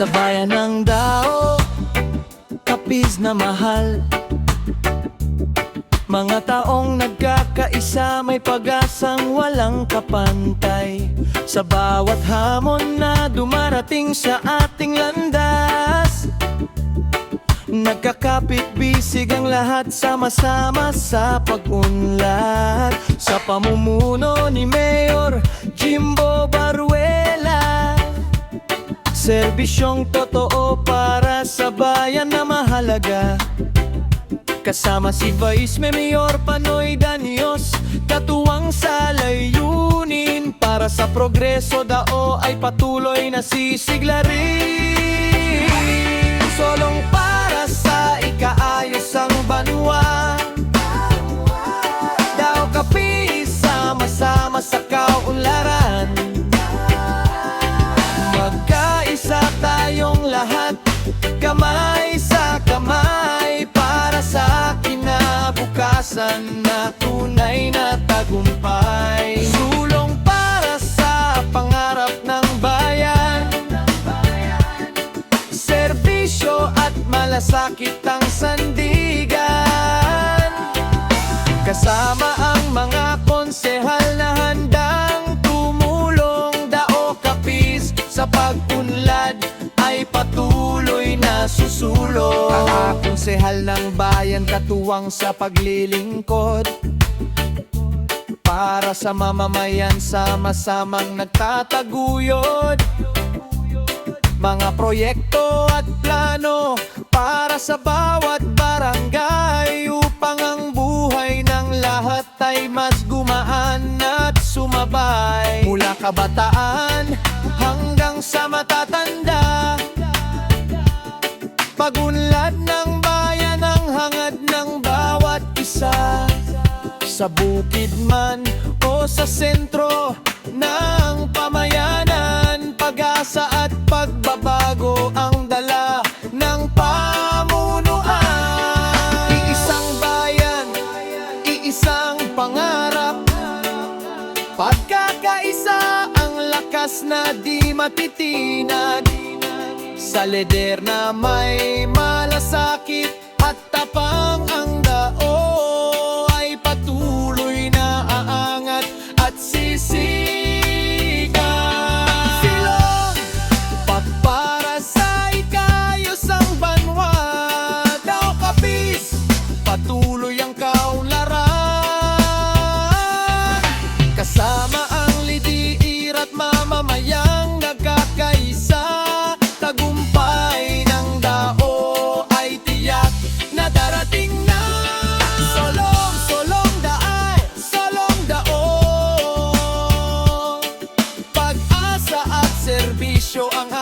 Sa bayan ng Dao, kapis na mahal. Mga taong nagkakaisa, may pag-asang walang kapantay. Sa bawat hamon na dumarating sa ating landas, nagkakapit-bisig ang lahat, sama-sama sa pag-unlad. Sa pamumuno ni Mayor Jimbo Baruela, serbisyong totoo para sa bayan na mahalaga. Kasama si Vice Mayor Panoy Danios, katuwang sa layunin para sa progreso. Dao ay patuloy na sisiglarin, solong para sa ikaayos ang banwa. Dao kapis, sama-sama sa kaunlaran. Magkaisa tayong lahat, kamay sa kamay, para sa kinabukasan na tunay na tagumpay. Sulong para sa pangarap ng bayan, serbisyo at malasakit ang sandigan. Kasama ang mga konsehal na handang tumulong. Dao kapis sa pag-unlad ay patuloy na susulong. Konsehal ng bayan, katuwang sa paglilingkod para sa mamamayan, sama-samang nagtataguyod. Mga proyekto at plano para sa bawat barangay, upang ang buhay ng lahat ay mas gumaan at sumabay. Mula kabataan hanggang sa matatanda, pag-unlad ng bayan ang hangad ng bawat isa. Sa bukid man o sa sentro ng pamayanan, pag-asa at pagbabago ang dala ng pamunuan. Iisang bayan, iisang pangarap, pagkakaisa ang lakas na di matitinag. Sa lider na may malasakit at tapang, ang Dao ay patuloy na aangat at sisigan. Silong pagpara sa ikayos ang banwa. Dao kapis, patuloy ang kaunlaran. Kasama ang lidiir at mamamayang nagkakaisa, tagumpay ng Dao ay tiyak na darating na. Solong, solong daay, solong Dao, pag-asa at serbisyo ang